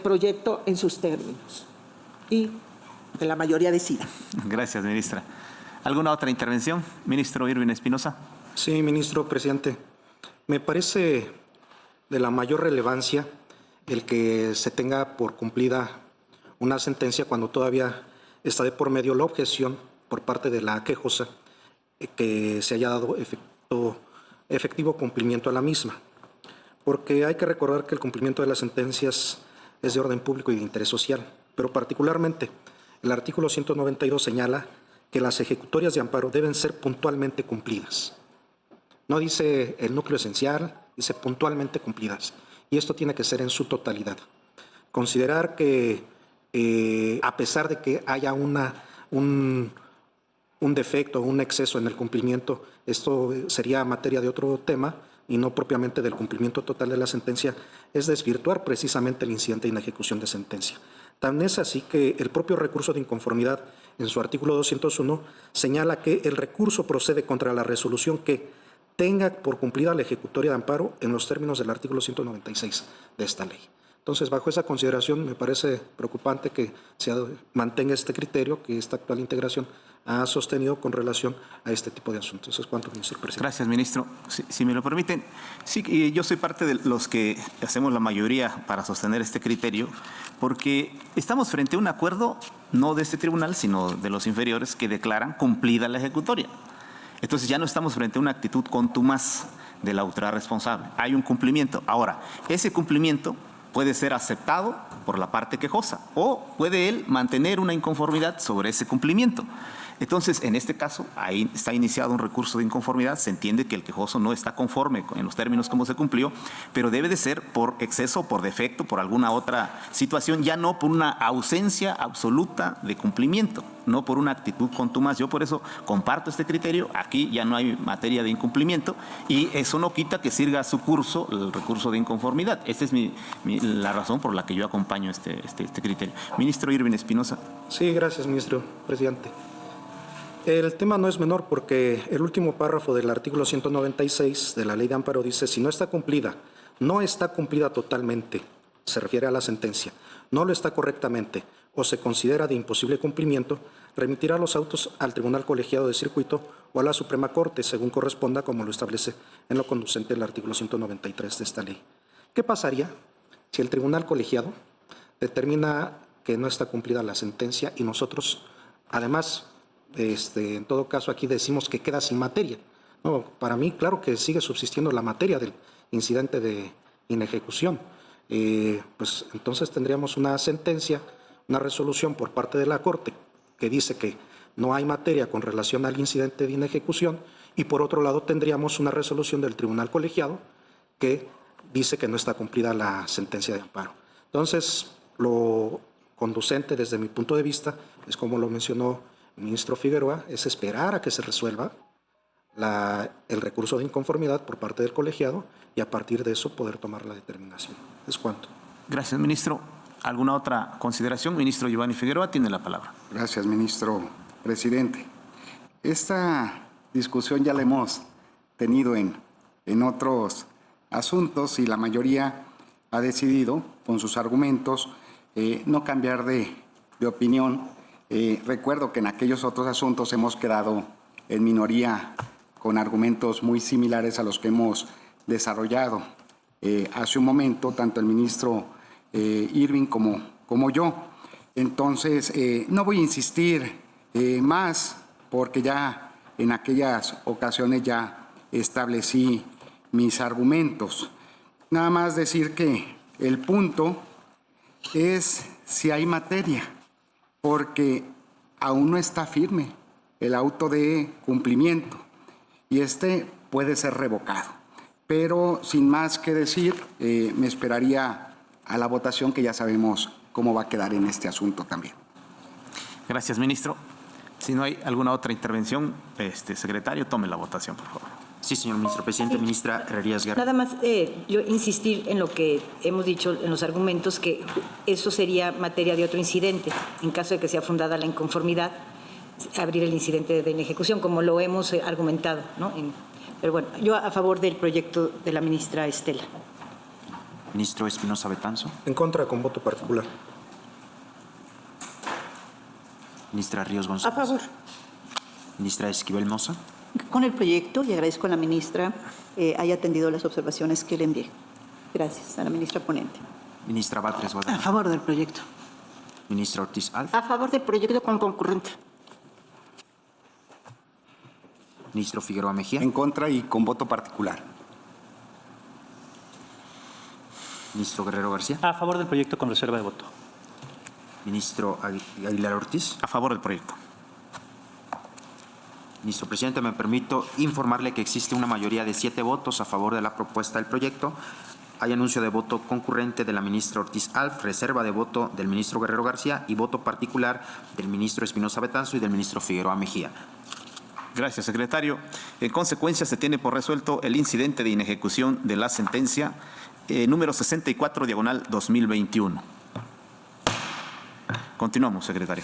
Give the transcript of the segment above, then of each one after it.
proyecto en sus términos y que la mayoría decida. Gracias, ministra. ¿Alguna otra intervención? Ministro Irving Espinosa. Sí, ministro presidente. Me parece de la mayor relevancia el que se tenga por cumplida una sentencia cuando todavía está de por medio la objeción por parte de la quejosa que se haya dado efectivo cumplimiento a la misma. Porque hay que recordar que el cumplimiento de las sentencias es de orden público y de interés social, pero particularmente el artículo 192 señala que las ejecutorias de amparo deben ser puntualmente cumplidas. No dice el núcleo esencial, dice puntualmente cumplidas. Y esto tiene que ser en su totalidad. Considerar que a pesar de que haya un defecto, un exceso en el cumplimiento, esto sería materia de otro tema y no propiamente del cumplimiento total de la sentencia, es desvirtuar precisamente el incidente de inejecución de sentencia. Tan es así que el propio recurso de inconformidad, en su artículo 201, señala que el recurso procede contra la resolución que tenga por cumplida la ejecutoria de amparo en los términos del artículo 196 de esta ley. Entonces, bajo esa consideración, me parece preocupante que se mantenga este criterio que esta actual integración ha sostenido con relación a este tipo de asuntos. Eso es cuanto, ministro presidente. Gracias, ministro. Si me lo permiten, sí, yo soy parte de los que hacemos la mayoría para sostener este criterio, porque estamos frente a un acuerdo no de este tribunal, sino de los inferiores que declaran cumplida la ejecutoria. Entonces ya no estamos frente a una actitud contumaz de la autoridad responsable. Hay un cumplimiento. Ahora, ese cumplimiento puede ser aceptado por la parte quejosa o puede él mantener una inconformidad sobre ese cumplimiento. Entonces, en este caso, ahí está iniciado un recurso de inconformidad. Se entiende que el quejoso no está conforme en los términos como se cumplió, pero debe de ser por exceso, por defecto, por alguna otra situación, ya no por una ausencia absoluta de cumplimiento, no por una actitud contumaz. Yo por eso comparto este criterio. Aquí ya no hay materia de incumplimiento y eso no quita que siga su curso el recurso de inconformidad. Esta es la razón por la que yo acompaño este criterio. Ministro Irving Espinosa. Sí, gracias, ministro presidente. El tema no es menor porque el último párrafo del artículo 196 de la Ley de Amparo dice: si no está cumplida totalmente, se refiere a la sentencia, no lo está correctamente o se considera de imposible cumplimiento, remitirá los autos al Tribunal Colegiado de Circuito o a la Suprema Corte, según corresponda, como lo establece en lo conducente el artículo 193 de esta ley. ¿Qué pasaría si el Tribunal Colegiado determina que no está cumplida la sentencia y nosotros, además, en todo caso aquí decimos que queda sin materia? No, para mí, claro que sigue subsistiendo la materia del incidente de inejecución. Pues entonces tendríamos una sentencia, una resolución por parte de la Corte que dice que no hay materia con relación al incidente de inejecución y por otro lado tendríamos una resolución del Tribunal Colegiado que dice que no está cumplida la sentencia de amparo. Entonces, lo conducente desde mi punto de vista es, como lo mencionó el ministro Figueroa, es esperar a que se resuelva el recurso de inconformidad por parte del colegiado y a partir de eso poder tomar la determinación. Es cuanto. Gracias, ministro. ¿Alguna otra consideración? Ministro Giovanni Figueroa tiene la palabra. Gracias, ministro presidente. Esta discusión ya la hemos tenido en otros asuntos y la mayoría ha decidido, con sus argumentos, no cambiar de opinión. Recuerdo que en aquellos otros asuntos hemos quedado en minoría con argumentos muy similares a los que hemos desarrollado hace un momento, tanto el ministro Irving como yo. Entonces, no voy a insistir más porque ya en aquellas ocasiones ya establecí mis argumentos. Nada más decir que el punto es si hay materia, porque aún no está firme el auto de cumplimiento y este puede ser revocado. Pero sin más que decir, me esperaría a la votación, que ya sabemos cómo va a quedar en este asunto también. Gracias, ministro. Si no hay alguna otra intervención, secretario, tome la votación, por favor. Sí, señor ministro presidente. Sí. Ministra Herrerías Guerra. Nada más yo insistir en lo que hemos dicho en los argumentos, que eso sería materia de otro incidente. En caso de que sea fundada la inconformidad, abrir el incidente de inejecución, como lo hemos argumentado, ¿no? Pero bueno, yo a favor del proyecto de la ministra Estela. Ministro Espinosa Betanzo. En contra, con voto particular. Ministra Ríos A González. favor. Ministra Esquivel Moza. Con el proyecto, y agradezco a la ministra haya atendido las observaciones que le envié. Gracias a la ministra ponente. Ministra Batres A Guadarrama. favor del proyecto. Ministra Ortiz Alf. A favor del proyecto con concurrente. Ministro Figueroa Mejía. En contra y con voto particular. Ministro Guerrero García. A favor del proyecto con reserva de voto. Ministro Aguilar Ortiz. A favor del proyecto. Ministro Presidente, me permito informarle que existe una mayoría de 7 votos a favor de la propuesta del proyecto. Hay anuncio de voto concurrente de la ministra Ortiz Alf, reserva de voto del ministro Guerrero García y voto particular del ministro Espinosa Betanzo y del ministro Figueroa Mejía. Gracias, secretario. En consecuencia, se tiene por resuelto el incidente de inejecución de la sentencia número 64, diagonal 2021. Continuamos, secretario.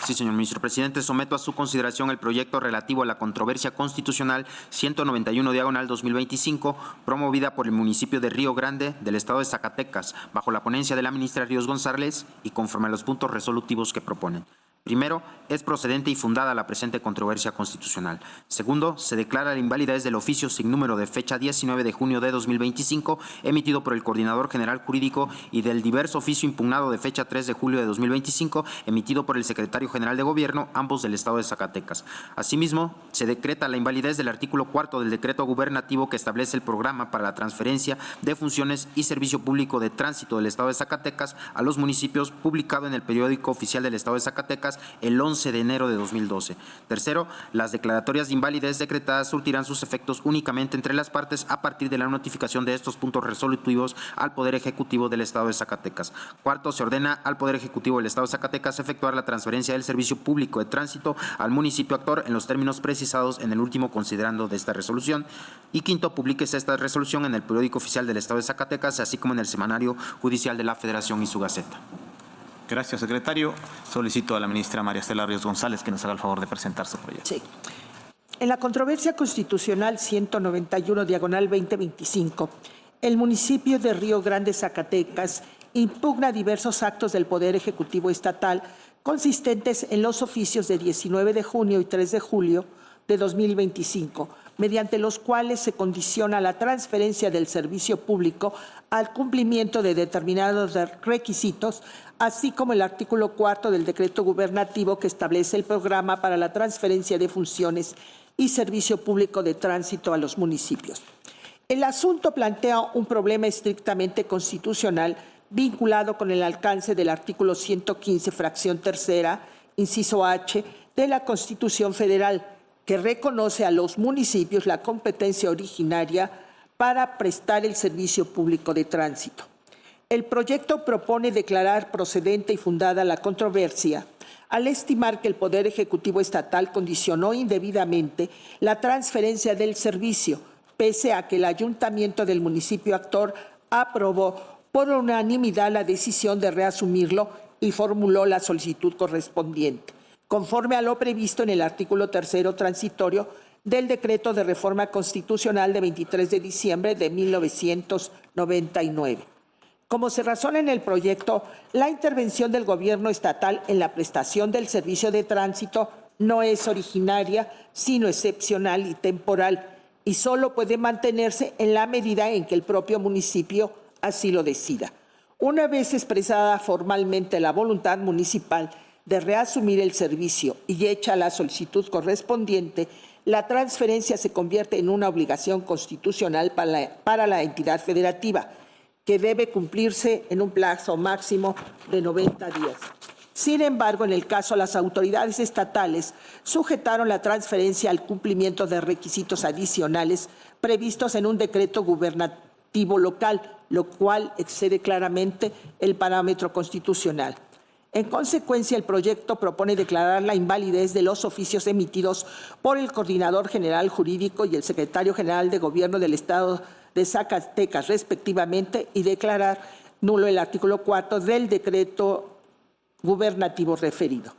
Sí, señor ministro presidente, someto a su consideración el proyecto relativo a la controversia constitucional 191 diagonal 2025 promovida por el municipio de Río Grande del estado de Zacatecas bajo la ponencia de la ministra Ríos González y conforme a los puntos resolutivos que proponen. Primero, es procedente y fundada la presente controversia constitucional. Segundo, se declara la invalidez del oficio sin número de fecha 19 de junio de 2025 emitido por el Coordinador General Jurídico y del diverso oficio impugnado de fecha 3 de julio de 2025 emitido por el Secretario General de Gobierno, ambos del Estado de Zacatecas. Asimismo, se decreta la invalidez del artículo 4 del decreto gubernativo que establece el programa para la transferencia de funciones y servicio público de tránsito del Estado de Zacatecas a los municipios, publicado en el periódico oficial del Estado de Zacatecas el 11 de enero de 2012. Tercero, las declaratorias de invalidez decretadas surtirán sus efectos únicamente entre las partes a partir de la notificación de estos puntos resolutivos al Poder Ejecutivo del Estado de Zacatecas. Cuarto, se ordena al Poder Ejecutivo del Estado de Zacatecas efectuar la transferencia del servicio público de tránsito al municipio actor en los términos precisados en el último considerando de esta resolución. Y quinto, publíquese esta resolución en el periódico oficial del Estado de Zacatecas, así como en el semanario judicial de la Federación y su Gaceta. Gracias, secretario. Solicito a la ministra María Estela Ríos González que nos haga el favor de presentar su proyecto. Sí. En la controversia constitucional 191 diagonal 2025, el municipio de Río Grande, Zacatecas, impugna diversos actos del Poder Ejecutivo Estatal consistentes en los oficios de 19 de junio y 3 de julio de 2025, mediante los cuales se condiciona la transferencia del servicio público al cumplimiento de determinados requisitos, así como el artículo 4 del decreto gubernativo que establece el programa para la transferencia de funciones y servicio público de tránsito a los municipios. El asunto plantea un problema estrictamente constitucional vinculado con el alcance del artículo 115, fracción tercera, inciso H, de la Constitución Federal, que reconoce a los municipios la competencia originaria para prestar el servicio público de tránsito. El proyecto propone declarar procedente y fundada la controversia al estimar que el Poder Ejecutivo Estatal condicionó indebidamente la transferencia del servicio, pese a que el ayuntamiento del municipio actor aprobó por unanimidad la decisión de reasumirlo y formuló la solicitud correspondiente, conforme a lo previsto en el artículo 3 transitorio del Decreto de Reforma Constitucional de 23 de diciembre de 1999. Como se razona en el proyecto, la intervención del gobierno estatal en la prestación del servicio de tránsito no es originaria, sino excepcional y temporal, y solo puede mantenerse en la medida en que el propio municipio así lo decida. Una vez expresada formalmente la voluntad municipal de reasumir el servicio y hecha la solicitud correspondiente, la transferencia se convierte en una obligación constitucional para la entidad federativa, que debe cumplirse en un plazo máximo de 90 días. Sin embargo, en el caso, las autoridades estatales sujetaron la transferencia al cumplimiento de requisitos adicionales previstos en un decreto gubernativo local, lo cual excede claramente el parámetro constitucional. En consecuencia, el proyecto propone declarar la invalidez de los oficios emitidos por el Coordinador General Jurídico y el Secretario General de Gobierno del Estado de Zacatecas, respectivamente, y declarar nulo el artículo 4 del decreto gubernativo referido.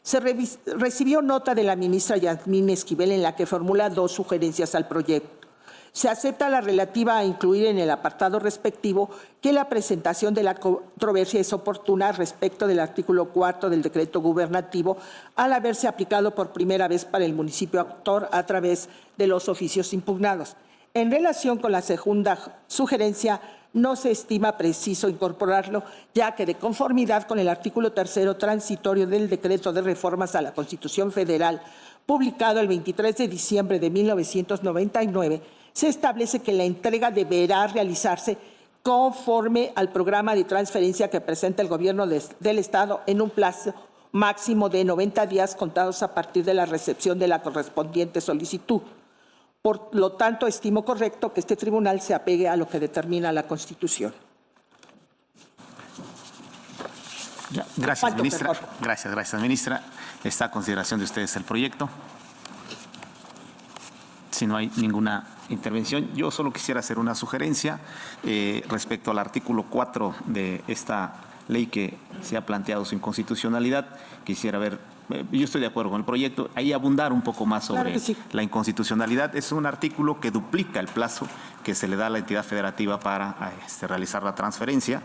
Se recibió nota de la ministra Yasmín Esquivel en la que formula 2 sugerencias al proyecto. Se acepta la relativa a incluir en el apartado respectivo que la presentación de la controversia es oportuna respecto del artículo 4 del decreto gubernativo al haberse aplicado por primera vez para el municipio autor a través de los oficios impugnados. En relación con la segunda sugerencia, no se estima preciso incorporarlo, ya que de conformidad con el artículo 3 transitorio del decreto de reformas a la Constitución Federal, publicado el 23 de diciembre de 1999, se establece que la entrega deberá realizarse conforme al programa de transferencia que presenta el Gobierno del Estado en un plazo máximo de 90 días contados a partir de la recepción de la correspondiente solicitud. Por lo tanto, estimo correcto que este tribunal se apegue a lo que determina la Constitución. Gracias, ¿Cuánto, ministra. por favor? Gracias, ministra. Está a consideración de ustedes el proyecto. Si no hay ninguna intervención, yo solo quisiera hacer una sugerencia respecto al artículo 4 de esta ley que se ha planteado su inconstitucionalidad. Quisiera ver, yo estoy de acuerdo con el proyecto, ahí abundar un poco más sobre Claro que sí. la inconstitucionalidad. Es un artículo que duplica el plazo que se le da a la entidad federativa para realizar la transferencia.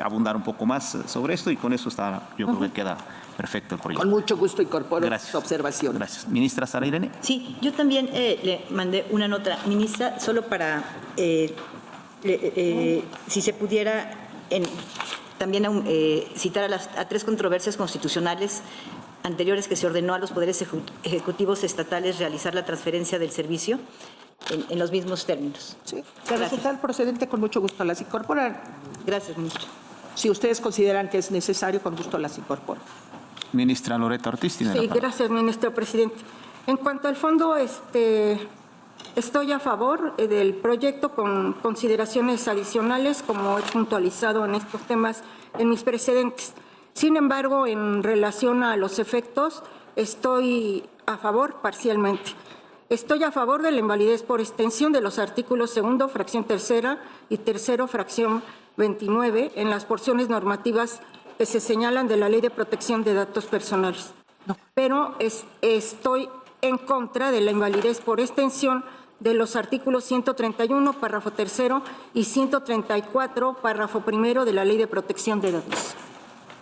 Abundar un poco más sobre esto y con eso está, yo creo que queda perfecto el proyecto. Con mucho gusto incorporo Gracias. su observación. Gracias. Ministra Sara Irene. Sí, yo también le mandé una nota, ministra, solo para, si se pudiera también citar a 3 controversias constitucionales anteriores que se ordenó a los poderes ejecutivos estatales realizar la transferencia del servicio en los mismos términos. Sí, de resultar procedente, con mucho gusto las incorporar. Gracias, ministra. Si ustedes consideran que es necesario, con gusto las incorporo. Ministra Loreta Ortiz tiene la Sí, palabra. gracias, ministro presidente. En cuanto al fondo, estoy a favor del proyecto con consideraciones adicionales, como he puntualizado en estos temas en mis precedentes. Sin embargo, en relación a los efectos, estoy a favor parcialmente. Estoy a favor de la invalidez por extensión de los artículos 2, fracción 3 y 3, fracción 29, en las porciones normativas que se señalan de la Ley de Protección de Datos Personales. Pero estoy en contra de la invalidez por extensión de los artículos 131, párrafo 3 y 134, párrafo 1 de la Ley de Protección de Datos.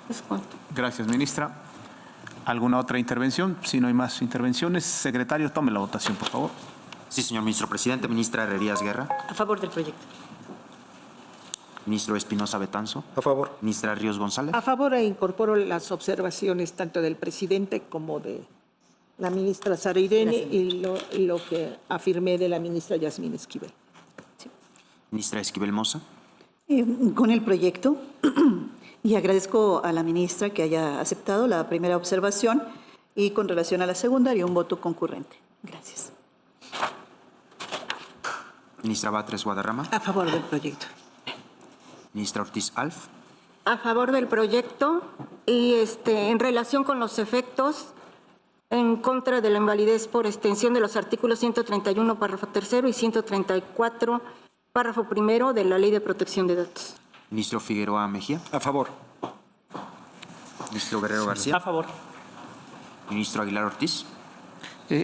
¿Es cuánto? Gracias, ministra. ¿Alguna otra intervención? Si no hay más intervenciones, secretario, tome la votación, por favor. Sí, señor ministro presidente. Ministra Herrerías Guerra. A favor del proyecto. Ministro Espinosa Betanzo. A favor. Ministra Ríos González. A favor e incorporo las observaciones tanto del presidente como de la ministra Sara Irene y lo que afirmé de la ministra Yasmín Esquivel. Ministra Esquivel Moza. Con el proyecto, y agradezco a la ministra que haya aceptado la primera observación, y con relación a la segunda haría un voto concurrente. Gracias. Ministra Batres Guadarrama. A favor del proyecto. Ministra Ortiz Alf. A favor del proyecto y en relación con los efectos, en contra de la invalidez por extensión de los artículos 131, párrafo 3 y 134, párrafo 1 de la Ley de Protección de Datos. Ministro Figueroa Mejía. A favor. Ministro Guerrero García. A favor. Ministro Aguilar Ortiz.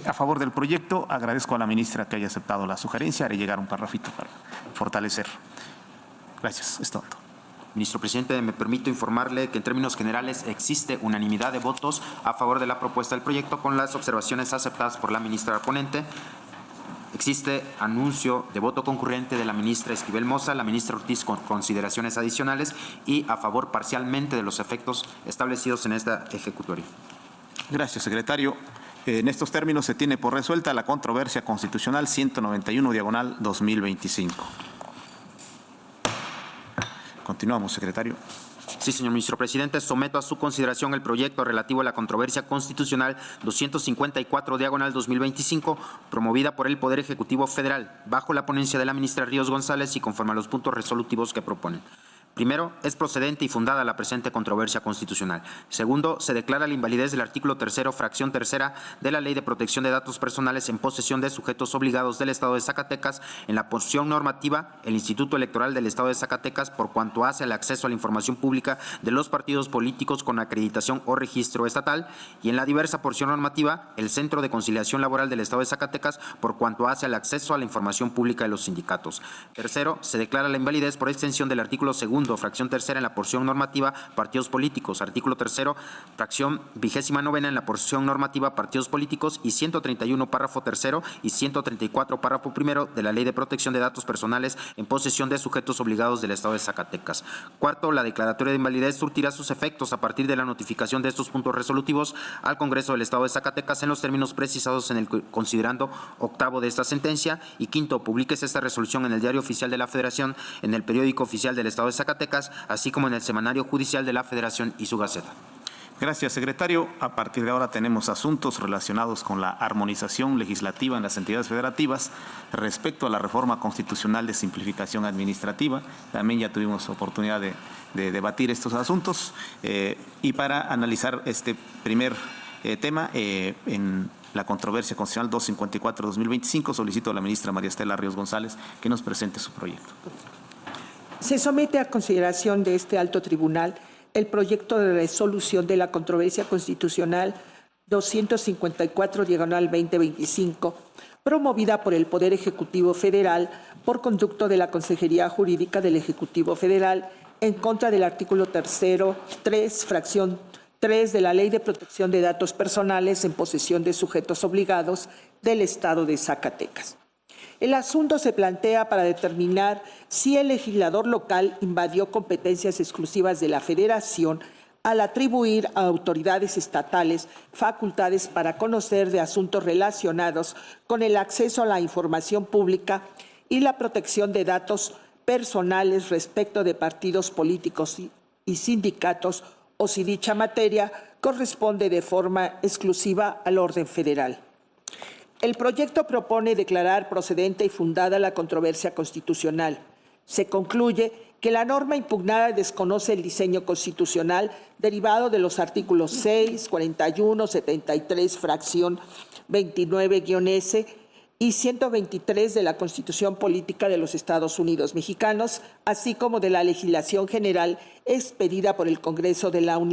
A favor del proyecto, agradezco a la ministra que haya aceptado la sugerencia. Haré llegar un parrafito para fortalecer. Gracias, es todo. Ministro presidente, me permito informarle que en términos generales existe unanimidad de votos a favor de la propuesta del proyecto con las observaciones aceptadas por la ministra ponente. Existe anuncio de voto concurrente de la ministra Esquivel Moza, la ministra Ortiz con consideraciones adicionales y a favor parcialmente de los efectos establecidos en esta ejecutoria. Gracias, secretario. En estos términos se tiene por resuelta la controversia constitucional 191/2025. Continuamos, secretario. Sí, señor ministro presidente, someto a su consideración el proyecto relativo a la controversia constitucional 254/2025, promovida por el Poder Ejecutivo Federal, bajo la ponencia de la ministra Ríos González y conforme a los puntos resolutivos que proponen. Primero, es procedente y fundada la presente controversia constitucional. Segundo, se declara la invalidez del artículo 3º, fracción 3ª de la Ley de Protección de Datos Personales en posesión de sujetos obligados del Estado de Zacatecas en la porción normativa, el Instituto Electoral del Estado de Zacatecas, por cuanto hace al acceso a la información pública de los partidos políticos con acreditación o registro estatal, y en la diversa porción normativa, el Centro de Conciliación Laboral del Estado de Zacatecas, por cuanto hace al acceso a la información pública de los sindicatos. Tercero, se declara la invalidez por extensión del artículo 2º, fracción 3ª en la porción normativa, partidos políticos, artículo 3º, fracción 29ª en la porción normativa, partidos políticos, y 131, párrafo 3º y 134, párrafo 1º de la Ley de Protección de Datos Personales en posesión de sujetos obligados del Estado de Zacatecas. Cuarto, la declaratoria de invalidez surtirá sus efectos a partir de la notificación de estos puntos resolutivos al Congreso del Estado de Zacatecas en los términos precisados en el considerando octavo de esta sentencia. Y quinto, publíquese esta resolución en el Diario Oficial de la Federación, en el Periódico Oficial del Estado de Zacatecas, así como en el Semanario Judicial de la Federación y su Gaceta. Gracias, secretario. A partir de ahora tenemos asuntos relacionados con la armonización legislativa en las entidades federativas respecto a la reforma constitucional de simplificación administrativa. También ya tuvimos oportunidad de debatir estos asuntos y para analizar este primer tema en la controversia constitucional 254-2025, solicito a la ministra María Estela Ríos González que nos presente su proyecto. Se somete a consideración de este alto tribunal el proyecto de resolución de la controversia constitucional 254/2025, promovida por el Poder Ejecutivo Federal por conducto de la Consejería Jurídica del Ejecutivo Federal en contra del artículo 3, fracción 3 de la Ley de Protección de Datos Personales en posesión de sujetos obligados del Estado de Zacatecas. El asunto se plantea para determinar si el legislador local invadió competencias exclusivas de la Federación al atribuir a autoridades estatales facultades para conocer de asuntos relacionados con el acceso a la información pública y la protección de datos personales respecto de partidos políticos y sindicatos, o si dicha materia corresponde de forma exclusiva al orden federal. El proyecto propone declarar procedente y fundada la controversia constitucional. Se concluye que la norma impugnada desconoce el diseño constitucional derivado de los artículos 6, 41, 73, fracción 29-S y 123 de la Constitución Política de los Estados Unidos Mexicanos, así como de la legislación general expedida por el Congreso de la Unión